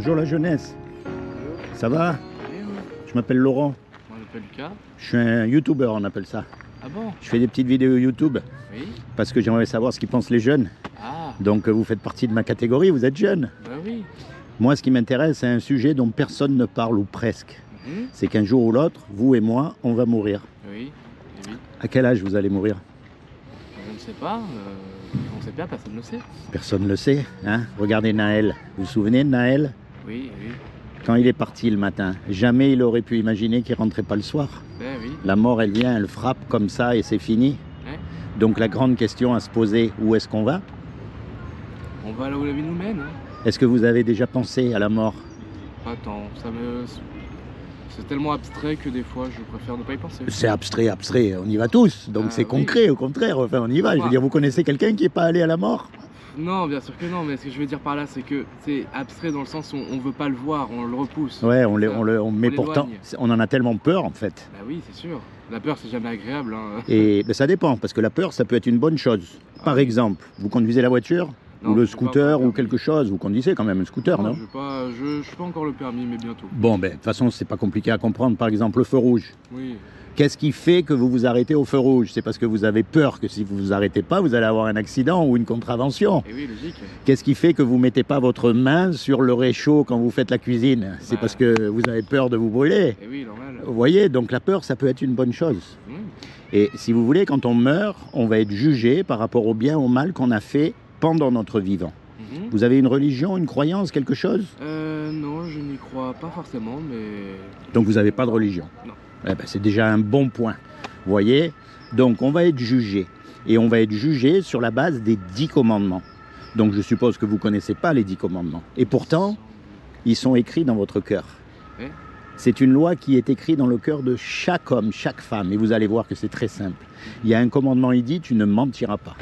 Bonjour la jeunesse. Ça va? Je m'appelle Laurent. Moi je m'appelle Lucas. Je suis un YouTuber, on appelle ça. Ah bon? Je fais des petites vidéos YouTube Oui. parce que j'aimerais savoir ce qu'ils pensent les jeunes. Ah, Donc vous faites partie de ma catégorie, vous êtes jeune. bah oui. Moi, ce qui m'intéresse, c'est un sujet dont personne ne parle ou presque. Mhm. C'est qu'un jour ou l'autre, vous et moi, on va mourir. Oui, et oui. À quel âge vous allez mourir? Je ne sais pas. On ne sait pas, personne ne le sait. Personne ne le sait, hein? Regardez Naël. Vous vous souvenez de Naël? Oui, oui. Quand il est parti le matin, jamais il aurait pu imaginer qu'il rentrait pas le soir. Ben oui. La mort, elle vient, elle frappe comme ça et c'est fini. Ouais. Donc la grande question à se poser, où est-ce qu'on va? On va là où la vie nous mène. Hein. Est-ce que vous avez déjà pensé à la mort? Pas tant. C'est tellement abstrait que des fois je préfère ne pas y penser. C'est abstrait, on y va tous. Donc Ah, c'est oui. concret, au contraire, enfin on y va. Je veux dire, vous connaissez quelqu'un qui n'est pas allé à la mort? Non, bien sûr que non, mais ce que je veux dire par là, c'est que c'est abstrait dans le sens où on veut pas le voir, on le repousse. Ouais, mais l'éloigne. pourtant, on en a tellement peur en fait. Bah oui, c'est sûr. La peur, c'est jamais agréable. Hein. Et ben, ça dépend, parce que la peur, ça peut être une bonne chose. Par exemple, vous conduisez la voiture? Non, Ou le je sais pas scooter encore ou quelque chose? Vous conduisez quand même un scooter, non? Je suis pas encore le permis, mais bientôt. Bon, ben, de toute façon, c'est pas compliqué à comprendre. Par exemple, le feu rouge. Oui. Qu'est-ce qui fait que vous vous arrêtez au feu rouge? C'est parce que vous avez peur que si vous vous arrêtez pas, vous allez avoir un accident ou une contravention. Et oui, logique. Qu'est-ce qui fait que vous mettez pas votre main sur le réchaud quand vous faites la cuisine? C'est parce que vous avez peur de vous brûler. Et oui, normal. Vous voyez, donc la peur, ça peut être une bonne chose. Mmh. Et si vous voulez, quand on meurt, on va être jugé par rapport au bien ou au mal qu'on a fait pendant notre vivant. Mhm. Vous avez une religion, une croyance, quelque chose? Non, je n'y crois pas forcément, mais... Donc vous n'avez pas de religion? Non. Eh ben, c'est déjà un bon point. Vous voyez? Donc on va être jugé. Et on va être jugé sur la base des 10 commandements. Donc je suppose que vous ne connaissez pas les 10 commandements. Et pourtant, ils sont écrits dans votre cœur. Ouais. C'est une loi qui est écrite dans le cœur de chaque homme, chaque femme. Et vous allez voir que c'est très simple. Il y a un commandement, il dit, tu ne mentiras pas.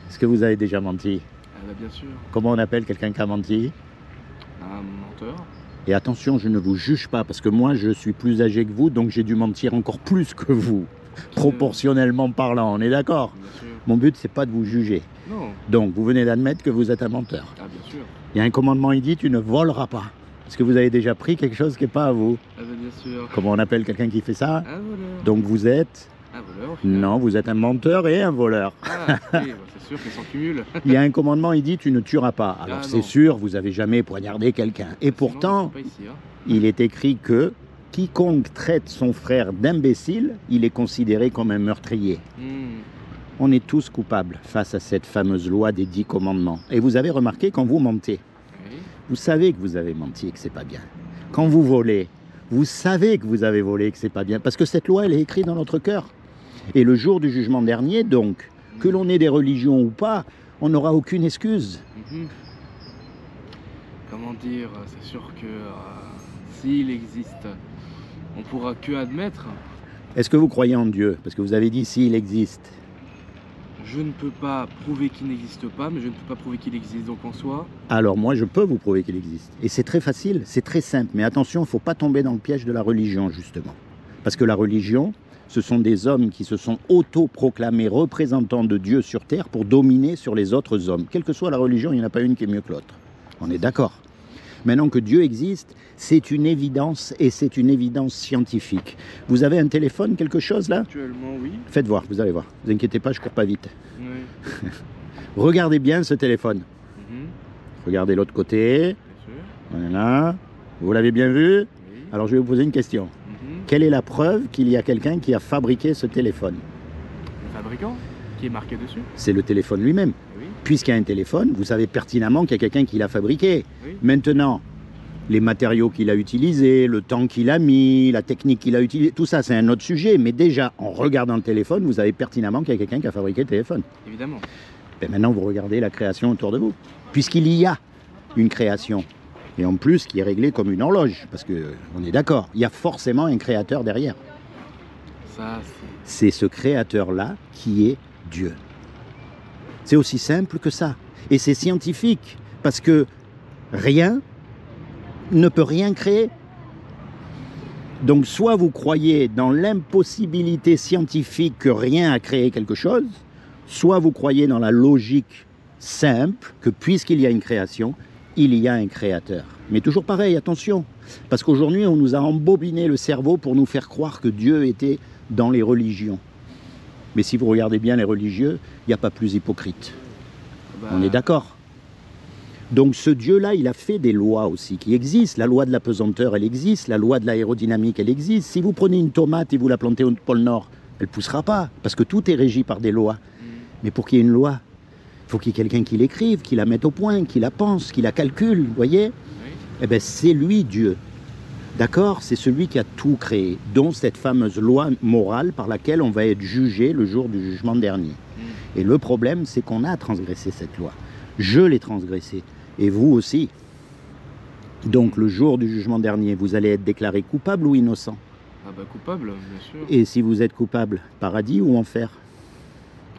Est-ce que vous avez déjà menti? Ah bah, bien sûr. Comment on appelle quelqu'un qui a menti? Un menteur. Et attention, je ne vous juge pas, parce que moi, je suis plus âgé que vous, donc j'ai dû mentir encore plus que vous, proportionnellement parlant, on est d'accord? Bien sûr. Mon but, c'est pas de vous juger. Non. Donc, vous venez d'admettre que vous êtes un menteur. Ah bien sûr. Il y a un commandement, il dit, tu ne voleras pas. Est-ce que vous avez déjà pris quelque chose qui n'est pas à vous? Ah bah, bien sûr. Comment on appelle quelqu'un qui fait ça? Un voleur. Donc, vous êtes... Un voleur au final. Non, vous êtes un menteur et un voleur. Ah oui, bah, c'est sûr qu'ils s'en cumulent. Il y a un commandement, il dit, tu ne tueras pas. Alors, Ah, c'est non. sûr, vous n'avez jamais poignardé quelqu'un. Et pourtant... Sinon, ils sont pas ici, hein. il est écrit que quiconque traite son frère d'imbécile, il est considéré comme un meurtrier. Hmm. On est tous coupables face à cette fameuse loi des 10 commandements. Et vous avez remarqué, quand vous mentez, Oui. vous savez que vous avez menti et que c'est pas bien. Quand vous volez, vous savez que vous avez volé et que c'est pas bien. Parce que cette loi, elle est écrite dans notre cœur. Et le jour du jugement dernier, donc, que l'on ait des religions ou pas, on n'aura aucune excuse. Mhm. Comment dire, c'est sûr que s'il existe, on pourra que admettre. Est-ce que vous croyez en Dieu? Parce que vous avez dit s'il existe. Je ne peux pas prouver qu'il n'existe pas, mais je ne peux pas prouver qu'il existe. Donc en soi, Alors moi, je peux vous prouver qu'il existe. Et c'est très facile, c'est très simple. Mais attention, il ne faut pas tomber dans le piège de la religion, justement. Parce que la religion, ce sont des hommes qui se sont autoproclamés représentants de Dieu sur terre pour dominer sur les autres hommes. Quelle que soit la religion, il n'y en a pas une qui est mieux que l'autre. On est d'accord. Maintenant que Dieu existe, c'est une évidence et c'est une évidence scientifique. Vous avez un téléphone, quelque chose là? actuellement, oui. Faites voir, vous allez voir. Ne vous inquiétez pas, je ne cours pas vite. Oui. Regardez bien ce téléphone. Mhm. Regardez l'autre côté. Bien sûr. Voilà. Vous l'avez bien vu? Oui. Alors je vais vous poser une question. Mhm. Quelle est la preuve qu'il y a quelqu'un qui a fabriqué ce téléphone? Le fabricant qui est marqué dessus. C'est le téléphone lui-même. Oui. Puisqu'il y a un téléphone, vous savez pertinemment qu'il y a quelqu'un qui l'a fabriqué. Oui. Maintenant, les matériaux qu'il a utilisés, le temps qu'il a mis, la technique qu'il a utilisée, tout ça c'est un autre sujet. Mais déjà, en regardant le téléphone, vous savez pertinemment qu'il y a quelqu'un qui a fabriqué le téléphone. Évidemment. Et maintenant, vous regardez la création autour de vous. Puisqu'il y a une création. Et en plus, qui est réglée comme une horloge. Parce qu'on est d'accord, il y a forcément un créateur derrière. Ça, C'est ce créateur-là qui est Dieu. C'est aussi simple que ça. Et c'est scientifique. Parce que rien ne peut rien créer. Donc soit vous croyez dans l'impossibilité scientifique que rien a créé quelque chose, soit vous croyez dans la logique simple que puisqu'il y a une création, il y a un créateur. Mais toujours pareil, attention, parce qu'aujourd'hui, on nous a embobiné le cerveau pour nous faire croire que Dieu était dans les religions. Mais si vous regardez bien les religieux, il n'y a pas plus hypocrite. On est d'accord. Donc ce Dieu-là, il a fait des lois aussi qui existent. La loi de la pesanteur, elle existe. La loi de l'aérodynamique, elle existe. Si vous prenez une tomate et vous la plantez au pôle Nord, elle ne poussera pas, parce que tout est régi par des lois. Mais pour qu'il y ait une loi, il faut qu'il y ait quelqu'un qui l'écrive, qui la mette au point, qui la pense, qui la calcule, vous voyez? Eh bien, c'est lui, Dieu. D'accord? C'est celui qui a tout créé, dont cette fameuse loi morale par laquelle on va être jugé le jour du jugement dernier. Et le problème, c'est qu'on a transgressé cette loi. Je l'ai transgressée, et vous aussi. Donc, le jour du jugement dernier, vous allez être déclaré coupable ou innocent? Ah bah coupable, bien sûr. Et si vous êtes coupable, paradis ou enfer?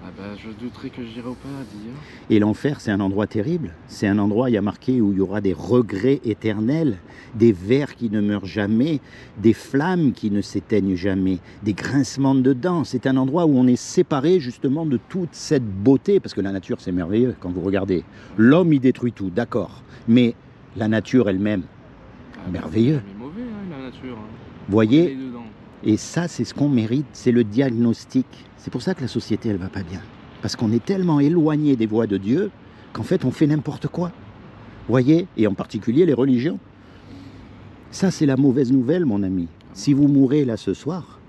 Ah bah je douterais que j'irai au paradis. Hein. Et l'enfer, c'est un endroit terrible. C'est un endroit, il y a marqué, où il y aura des regrets éternels, des vers qui ne meurent jamais, des flammes qui ne s'éteignent jamais, des grincements de dents. C'est un endroit où on est séparé justement de toute cette beauté, parce que la nature, c'est merveilleux quand vous regardez. L'homme, il détruit tout, d'accord. Mais la nature elle-même, merveilleux. C'est mauvais, hein, la nature. Hein. Voyez, et ça, c'est ce qu'on mérite, c'est le diagnostic. C'est pour ça que la société, elle va pas bien. Parce qu'on est tellement éloigné des voies de Dieu qu'en fait, on fait n'importe quoi. Voyez, et en particulier les religions. Ça, c'est la mauvaise nouvelle, mon ami. Si vous mourrez là ce soir,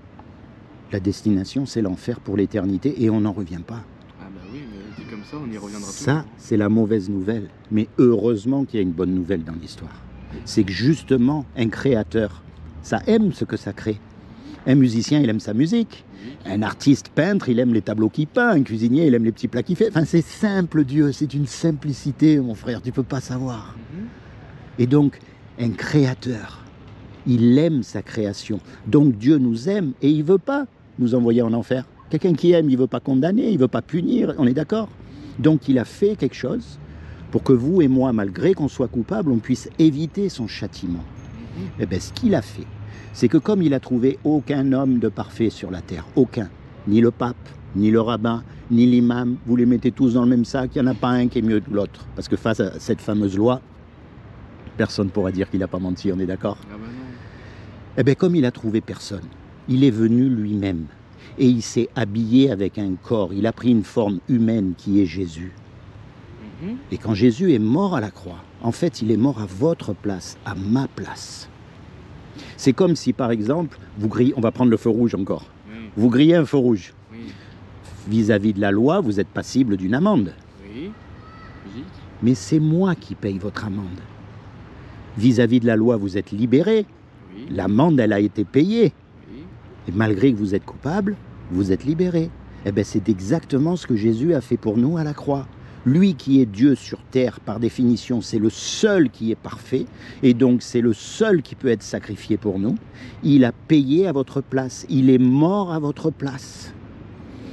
la destination, c'est l'enfer pour l'éternité et on n'en revient pas. Ah bah oui, mais dit comme ça, on y reviendra Ça, toujours. c'est la mauvaise nouvelle. Mais heureusement qu'il y a une bonne nouvelle dans l'histoire. C'est que justement, un créateur, ça aime ce que ça crée. Un musicien, il aime sa musique. Un artiste peintre, il aime les tableaux qu'il peint. Un cuisinier, il aime les petits plats qu'il fait. Enfin, c'est simple, Dieu. C'est une simplicité, mon frère. Tu peux pas savoir. Et donc, un créateur, il aime sa création. Donc, Dieu nous aime et il veut pas nous envoyer en enfer. Quelqu'un qui aime, il veut pas condamner, il veut pas punir. On est d'accord? Donc, il a fait quelque chose pour que vous et moi, malgré qu'on soit coupables, on puisse éviter son châtiment. Eh bien, ce qu'il a fait, c'est que comme il a trouvé aucun homme de parfait sur la terre, aucun, ni le pape, ni le rabbin, ni l'imam, vous les mettez tous dans le même sac, il n'y en a pas un qui est mieux que l'autre. Parce que face à cette fameuse loi, personne ne pourra dire qu'il n'a pas menti, on est d'accord? Ah bah non. Eh bien, comme il a trouvé personne, il est venu lui-même. Et il s'est habillé avec un corps, il a pris une forme humaine qui est Jésus. Et quand Jésus est mort à la croix, en fait, il est mort à votre place, à ma place. C'est comme si, par exemple, vous grillez, on va prendre le feu rouge encore. Oui. Vous grillez un feu rouge. Oui. Vis-à-vis de la loi, vous êtes passible d'une amende. Oui. Musique. Mais c'est moi qui paye votre amende. Vis-à-vis de la loi, vous êtes libéré. Oui. L'amende, elle a été payée. Oui. Et malgré que vous êtes coupable, vous êtes libéré. Eh bien, c'est exactement ce que Jésus a fait pour nous à la croix. Lui qui est Dieu sur terre, par définition, c'est le seul qui est parfait, et donc c'est le seul qui peut être sacrifié pour nous. Il a payé à votre place, il est mort à votre place.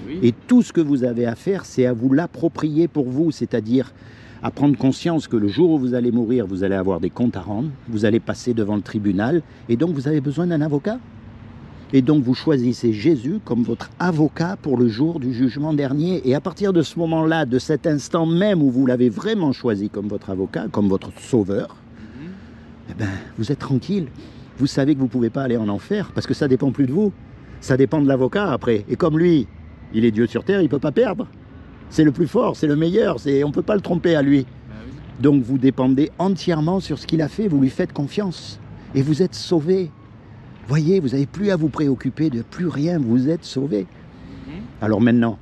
Oui. Et tout ce que vous avez à faire, c'est à vous l'approprier pour vous, c'est-à-dire à prendre conscience que le jour où vous allez mourir, vous allez avoir des comptes à rendre, vous allez passer devant le tribunal, et donc vous avez besoin d'un avocat. Et donc vous choisissez Jésus comme votre avocat pour le jour du jugement dernier. Et à partir de ce moment-là, de cet instant même où vous l'avez vraiment choisi comme votre avocat, comme votre sauveur, eh ben, vous êtes tranquille. Vous savez que vous ne pouvez pas aller en enfer parce que ça ne dépend plus de vous. Ça dépend de l'avocat après. Et comme lui, il est Dieu sur terre, il ne peut pas perdre. C'est le plus fort, c'est le meilleur, on ne peut pas le tromper à lui. Ah oui. Donc vous dépendez entièrement sur ce qu'il a fait, vous lui faites confiance. Et vous êtes sauvé. Voyez, vous n'avez plus à vous préoccuper de plus rien, vous êtes sauvé. Alors maintenant,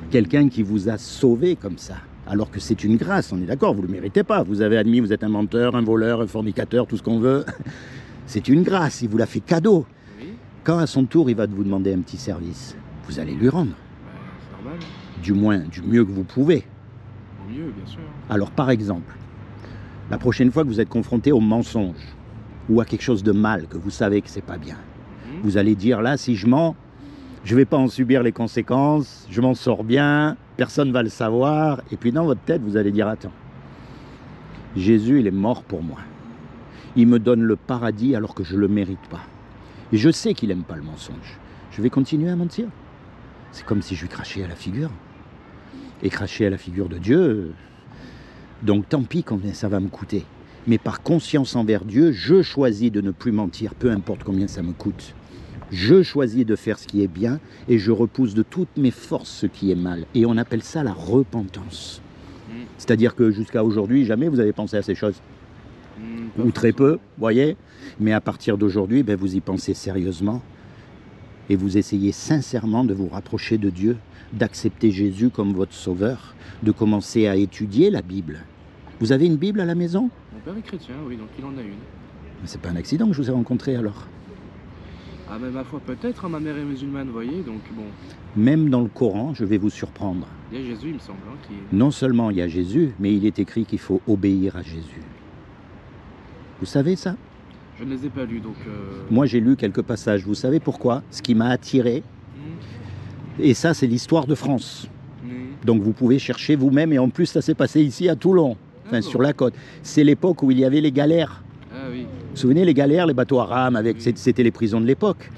quelqu'un qui vous a sauvé comme ça, alors que c'est une grâce, on est d'accord, vous ne le méritez pas. Vous avez admis, vous êtes un menteur, un voleur, un fornicateur, tout ce qu'on veut. C'est une grâce, il vous l'a fait cadeau. Oui. Quand à son tour, il va vous demander un petit service, vous allez lui rendre. C'est normal. Du moins, du mieux que vous pouvez. Au mieux, bien sûr. Alors par exemple, la prochaine fois que vous êtes confronté au mensonge, ou à quelque chose de mal, que vous savez que c'est pas bien. Vous allez dire, là, si je mens, je vais pas en subir les conséquences, je m'en sors bien, personne va le savoir, et puis dans votre tête, vous allez dire, attends, Jésus, il est mort pour moi. Il me donne le paradis alors que je le mérite pas. Et je sais qu'il aime pas le mensonge. Je vais continuer à mentir. C'est comme si je lui crachais à la figure. Et cracher à la figure de Dieu, Donc tant pis combien ça va me coûter. Mais par conscience envers Dieu, je choisis de ne plus mentir, peu importe combien ça me coûte. Je choisis de faire ce qui est bien et je repousse de toutes mes forces ce qui est mal. Et on appelle ça la repentance. C'est-à-dire que jusqu'à aujourd'hui, jamais vous avez pensé à ces choses. Ou très peu, voyez. Mais à partir d'aujourd'hui, ben, vous y pensez sérieusement. Et vous essayez sincèrement de vous rapprocher de Dieu, d'accepter Jésus comme votre sauveur, de commencer à étudier la Bible. Vous avez une Bible à la maison? Mon père est chrétien, oui, donc il en a une. Mais c'est pas un accident que je vous ai rencontré alors. Ah mais ma foi peut-être, hein, ma mère est musulmane, vous voyez, donc bon. Même dans le Coran, je vais vous surprendre. Il y a Jésus, il me semble, hein, qui est... Non seulement il y a Jésus, mais il est écrit qu'il faut obéir à Jésus. Vous savez ça? Je ne les ai pas lus, donc... Moi j'ai lu quelques passages. Vous savez pourquoi? Ce qui m'a attiré, et ça c'est l'histoire de France. Donc vous pouvez chercher vous-même, et en plus ça s'est passé ici à Toulon, enfin sur la côte. C'est l'époque où il y avait les galères. Ah oui. Vous vous souvenez, les galères, les bateaux à rames, avec, c'était les prisons de l'époque.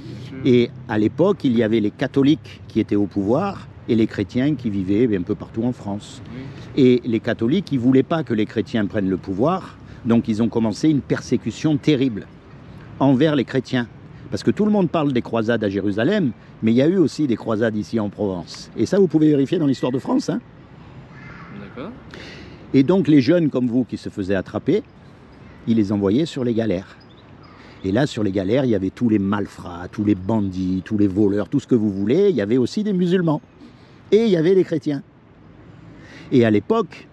Et à l'époque, il y avait les catholiques qui étaient au pouvoir et les chrétiens qui vivaient un peu partout en France. Oui. Et les catholiques, ils ne voulaient pas que les chrétiens prennent le pouvoir, donc ils ont commencé une persécution terrible envers les chrétiens. Parce que tout le monde parle des croisades à Jérusalem, mais il y a eu aussi des croisades ici en Provence. Et ça, vous pouvez vérifier dans l'histoire de France. Hein. D'accord. Et donc les jeunes comme vous qui se faisaient attraper, ils les envoyaient sur les galères. Et là, sur les galères, il y avait tous les malfrats, tous les bandits, tous les voleurs, tout ce que vous voulez. Il y avait aussi des musulmans. Et il y avait les chrétiens. Et à l'époque,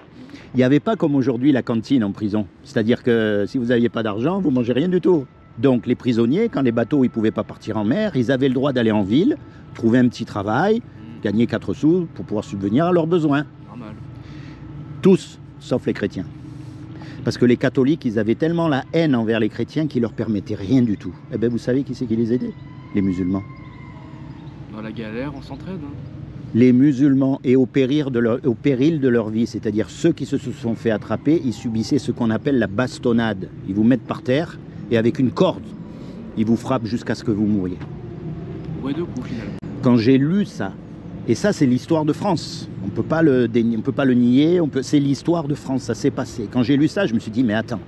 il n'y avait pas comme aujourd'hui la cantine en prison. C'est-à-dire que si vous n'aviez pas d'argent, vous ne mangez rien du tout. Donc les prisonniers, quand les bateaux ne pouvaient pas partir en mer, ils avaient le droit d'aller en ville, trouver un petit travail, gagner 4 sous pour pouvoir subvenir à leurs besoins. Normal. Tous, sauf les chrétiens. Parce que les catholiques, ils avaient tellement la haine envers les chrétiens qu'ils leur permettaient rien du tout. Eh bien, vous savez qui c'est qui les aidait? Les musulmans. Dans la galère, on s'entraide. Hein. Les musulmans, et au péril de leur vie, c'est-à-dire ceux qui se sont fait attraper, ils subissaient ce qu'on appelle la bastonnade. Ils vous mettent par terre et avec une corde, ils vous frappent jusqu'à ce que vous mouriez. Ouais, deux coups finalement. Quand j'ai lu ça, et ça c'est l'histoire de France, on ne peut pas le nier, c'est l'histoire de France, ça s'est passé. Quand j'ai lu ça, je me suis dit, mais attends,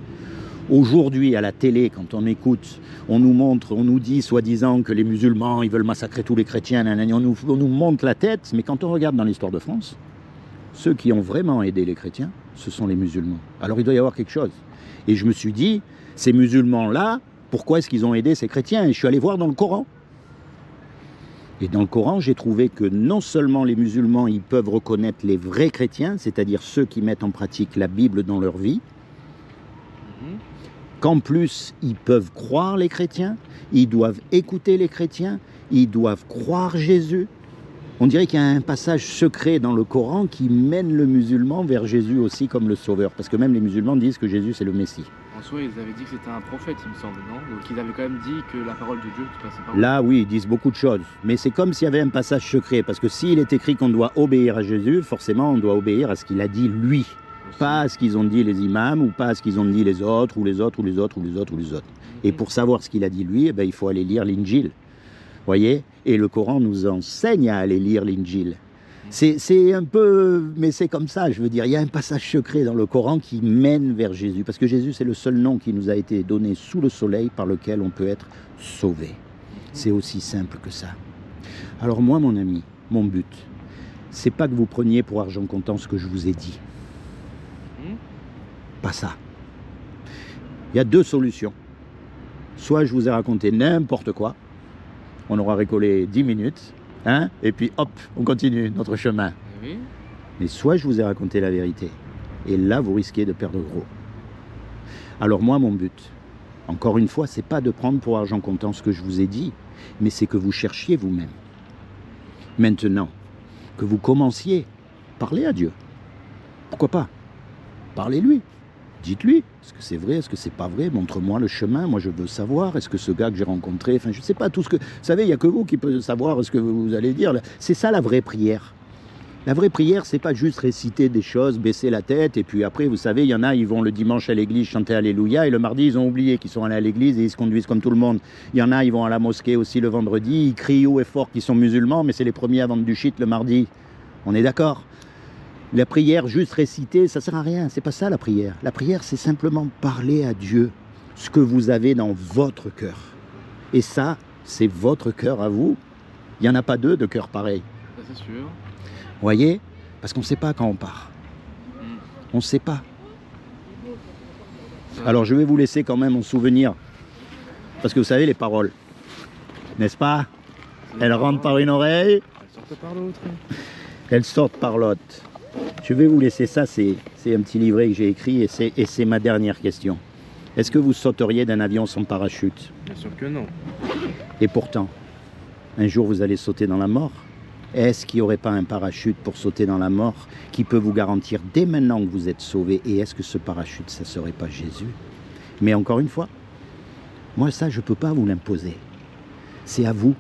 aujourd'hui à la télé, quand on écoute, on nous montre, on nous dit soi-disant que les musulmans, ils veulent massacrer tous les chrétiens, on nous monte la tête, mais quand on regarde dans l'histoire de France, ceux qui ont vraiment aidé les chrétiens, ce sont les musulmans. Alors il doit y avoir quelque chose. Et je me suis dit, ces musulmans-là, pourquoi est-ce qu'ils ont aidé ces chrétiens? Et je suis allé voir dans le Coran. Et dans le Coran, j'ai trouvé que non seulement les musulmans, ils peuvent reconnaître les vrais chrétiens, c'est-à-dire ceux qui mettent en pratique la Bible dans leur vie, qu'en plus, ils peuvent croire les chrétiens, ils doivent écouter les chrétiens, ils doivent croire Jésus. On dirait qu'il y a un passage secret dans le Coran qui mène le musulman vers Jésus aussi comme le sauveur. Parce que même les musulmans disent que Jésus, c'est le Messie. En soi, ils avaient dit que c'était un prophète, il me semble, non? Donc ils avaient quand même dit que la parole de Dieu passait par là, oui, ils disent beaucoup de choses. Mais c'est comme s'il y avait un passage secret. Parce que s'il est écrit qu'on doit obéir à Jésus, forcément, on doit obéir à ce qu'il a dit lui. aussi. Pas à ce qu'ils ont dit les imams, ou pas à ce qu'ils ont dit les autres, ou les autres, ou les autres, ou les autres, ou les autres. Et pour savoir ce qu'il a dit lui, eh ben, il faut aller lire l'Injil. Voyez? Et le Coran nous enseigne à aller lire l'Injil. C'est un peu... Mais c'est comme ça, je veux dire. Il y a un passage secret dans le Coran qui mène vers Jésus. Parce que Jésus, c'est le seul nom qui nous a été donné sous le soleil par lequel on peut être sauvé. C'est aussi simple que ça. Alors moi, mon ami, mon but, c'est pas que vous preniez pour argent comptant ce que je vous ai dit. Pas ça. Il y a 2 solutions. Soit je vous ai raconté n'importe quoi, on aura récolté 10 minutes, hein, et puis hop, on continue notre chemin. Oui. Mais soit je vous ai raconté la vérité, et là vous risquez de perdre gros. Alors moi, mon but, encore une fois, c'est pas de prendre pour argent comptant ce que je vous ai dit, mais c'est que vous cherchiez vous-même. Maintenant, que vous commenciez, parlez à Dieu. Pourquoi pas? Parlez-lui. Dites-lui, est-ce que c'est vrai, est-ce que c'est pas vrai? Montre-moi le chemin, moi je veux savoir, est-ce que ce gars que j'ai rencontré, enfin je sais pas, tout ce que... Vous savez, il n'y a que vous qui pouvez savoir ce que vous allez dire. C'est ça la vraie prière. La vraie prière, c'est pas juste réciter des choses, baisser la tête, et puis après, vous savez, il y en a, ils vont le dimanche à l'église chanter Alléluia, et le mardi, ils ont oublié qu'ils sont allés à l'église et ils se conduisent comme tout le monde. Il y en a, ils vont à la mosquée aussi le vendredi, ils crient haut et fort qu'ils sont musulmans, mais c'est les premiers à vendre du shit le mardi. On est d'accord? La prière juste récitée, ça sert à rien. C'est pas ça la prière. La prière, c'est simplement parler à Dieu ce que vous avez dans votre cœur. Et ça, c'est votre cœur à vous. Il n'y en a pas deux de cœur pareil. Ça c'est sûr. Vous voyez? Parce qu'on ne sait pas quand on part. On ne sait pas. Alors je vais vous laisser quand même en souvenir. Parce que vous savez les paroles. N'est-ce pas? Elles rentrent par une oreille. Elles sortent par l'autre. Elles sortent par l'autre. Je vais vous laisser ça, c'est un petit livret que j'ai écrit et c'est ma dernière question. Est-ce que vous sauteriez d'un avion sans parachute? Bien sûr que non. Et pourtant, un jour vous allez sauter dans la mort. Est-ce qu'il n'y aurait pas un parachute pour sauter dans la mort qui peut vous garantir dès maintenant que vous êtes sauvé? Et est-ce que ce parachute, ça ne serait pas Jésus? Mais encore une fois, moi ça, je ne peux pas vous l'imposer. C'est à vous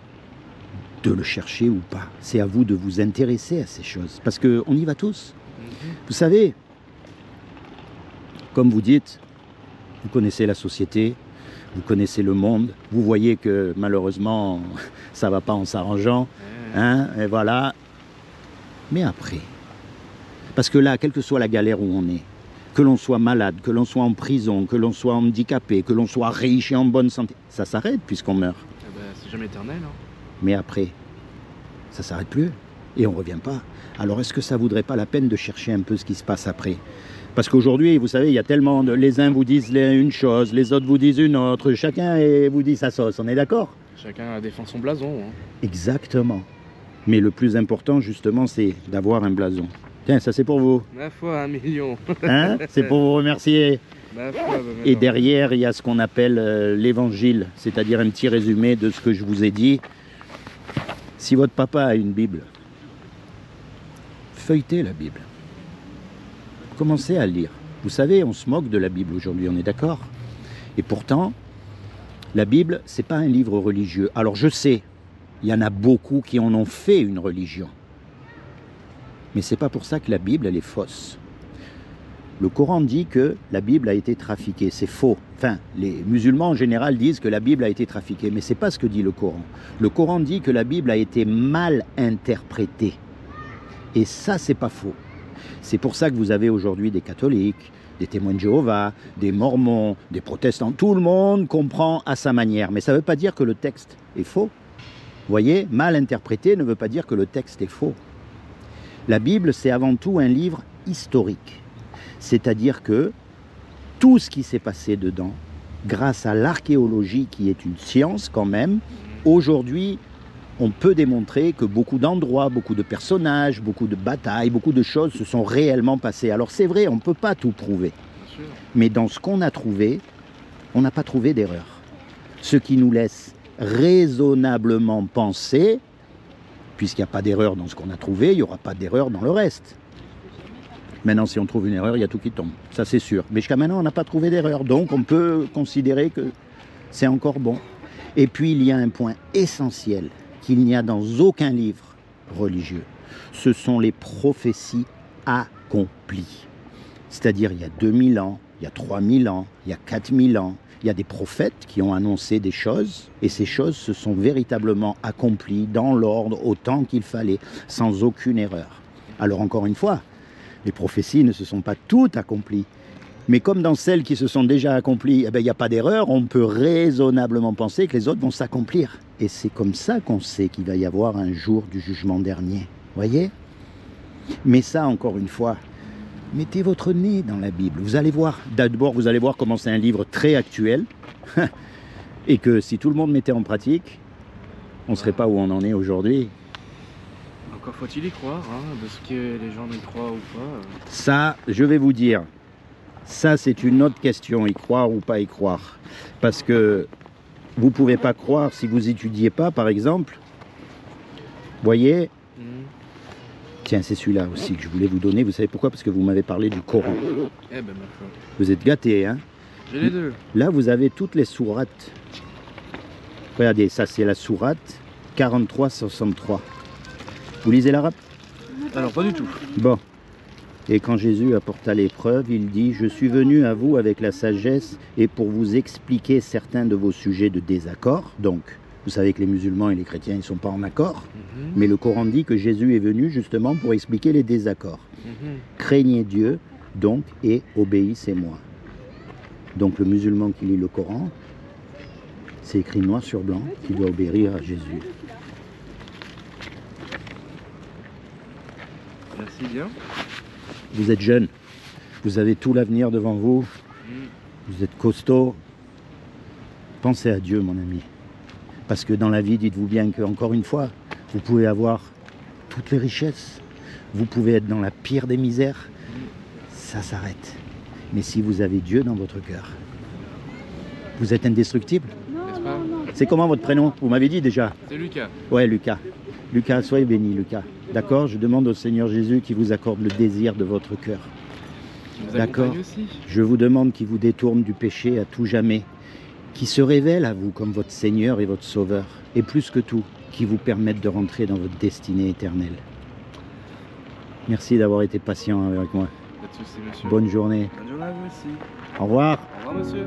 de le chercher ou pas. C'est à vous de vous intéresser à ces choses. Parce qu'on y va tous. Vous savez, comme vous dites, vous connaissez la société, vous connaissez le monde, vous voyez que malheureusement, ça ne va pas en s'arrangeant. Hein, et voilà. Mais après, parce que là, quelle que soit la galère où on est, que l'on soit malade, que l'on soit en prison, que l'on soit handicapé, que l'on soit riche et en bonne santé, ça s'arrête puisqu'on meurt. Eh ben, c'est jamais éternel. Hein. Mais après, ça s'arrête plus et on revient pas. Alors est-ce que ça vaudrait pas la peine de chercher un peu ce qui se passe après? Parce qu'aujourd'hui, vous savez, il y a tellement de... Les uns vous disent une chose, les autres vous disent une autre, chacun vous dit sa sauce, on est d'accord? Chacun défend son blason. Hein. Exactement. Mais le plus important, justement, c'est d'avoir un blason. Tiens, ça c'est pour vous. Ma foi, 1 million. Hein? C'est pour vous remercier. Ma foi, Et derrière, il y a ce qu'on appelle l'évangile, c'est-à-dire un petit résumé de ce que je vous ai dit. Si votre papa a une Bible, feuilletez la Bible. Commencez à lire. Vous savez, on se moque de la Bible aujourd'hui, on est d'accord? Et pourtant, la Bible, c'est pas un livre religieux. Alors je sais, il y en a beaucoup qui en ont fait une religion. Mais c'est pas pour ça que la Bible, elle est fausse. Le Coran dit que la Bible a été trafiquée, c'est faux. Enfin, les musulmans en général disent que la Bible a été trafiquée, mais c'est pas ce que dit le Coran. Le Coran dit que la Bible a été mal interprétée. Et ça, c'est pas faux. C'est pour ça que vous avez aujourd'hui des catholiques, des témoins de Jéhovah, des mormons, des protestants. Tout le monde comprend à sa manière. Mais ça ne veut pas dire que le texte est faux. Vous voyez, mal interprété ne veut pas dire que le texte est faux. La Bible, c'est avant tout un livre historique. C'est-à-dire que tout ce qui s'est passé dedans, grâce à l'archéologie qui est une science quand même, aujourd'hui, on peut démontrer que beaucoup d'endroits, beaucoup de personnages, beaucoup de batailles, beaucoup de choses se sont réellement passées. Alors c'est vrai, on ne peut pas tout prouver. Mais dans ce qu'on a trouvé, on n'a pas trouvé d'erreur. Ce qui nous laisse raisonnablement penser, puisqu'il n'y a pas d'erreur dans ce qu'on a trouvé, il n'y aura pas d'erreur dans le reste. Maintenant, si on trouve une erreur, il y a tout qui tombe. Ça, c'est sûr. Mais jusqu'à maintenant, on n'a pas trouvé d'erreur. Donc, on peut considérer que c'est encore bon. Et puis, il y a un point essentiel qu'il n'y a dans aucun livre religieux. Ce sont les prophéties accomplies. C'est-à-dire, il y a 2000 ans, il y a 3000 ans, il y a 4000 ans, il y a des prophètes qui ont annoncé des choses, et ces choses se sont véritablement accomplies dans l'ordre, au temps qu'il fallait, sans aucune erreur. Alors, encore une fois, les prophéties ne se sont pas toutes accomplies. Mais comme dans celles qui se sont déjà accomplies, il n'y a pas d'erreur, on peut raisonnablement penser que les autres vont s'accomplir. Et c'est comme ça qu'on sait qu'il va y avoir un jour du jugement dernier. Voyez? Mais ça, encore une fois, mettez votre nez dans la Bible. Vous allez voir, d'abord, vous allez voir comment c'est un livre très actuel. Et que si tout le monde mettait en pratique, on ne serait pas où on en est aujourd'hui. Encore faut-il y croire, hein, de ce que les gens y croient ou pas. Ça, je vais vous dire, ça c'est une autre question, y croire ou pas y croire. Parce que vous ne pouvez pas croire si vous n'étudiez pas, par exemple. Voyez, tiens, c'est celui-là aussi que je voulais vous donner. Vous savez pourquoi? Parce que vous m'avez parlé du Coran. Eh ben, ma foi. Vous êtes gâtés, hein? J'ai les deux. Là, vous avez toutes les sourates. Regardez, ça c'est la sourate 43-63. Vous lisez l'arabe? Alors, pas du tout. Bon. Et quand Jésus apporta l'épreuve, il dit « Je suis venu à vous avec la sagesse et pour vous expliquer certains de vos sujets de désaccord. » Donc, vous savez que les musulmans et les chrétiens ne sont pas en accord. Mais le Coran dit que Jésus est venu justement pour expliquer les désaccords. Craignez Dieu, donc, et obéissez-moi. Donc le musulman qui lit le Coran, c'est écrit noir sur blanc qu'il doit obéir à Jésus. Merci bien. Vous êtes jeune, vous avez tout l'avenir devant vous, vous êtes costaud. Pensez à Dieu, mon ami. Parce que dans la vie, dites-vous bien que, encore une fois, vous pouvez avoir toutes les richesses, vous pouvez être dans la pire des misères, ça s'arrête. Mais si vous avez Dieu dans votre cœur, vous êtes indestructible. N'est-ce pas? C'est comment votre prénom? Vous m'avez dit déjà? C'est Lucas. Ouais, Lucas. Lucas, soyez béni, Lucas. D'accord? Je demande au Seigneur Jésus qui vous accorde le désir de votre cœur. Qui vous D'accord. accompagne aussi. Je vous demande qu'il vous détourne du péché à tout jamais, qui se révèle à vous comme votre Seigneur et votre Sauveur, et plus que tout, qui vous permette de rentrer dans votre destinée éternelle. Merci d'avoir été patient avec moi. Pas de soucis, monsieur. Bonne journée. Bonne journée à vous aussi. Au revoir. Au revoir, monsieur.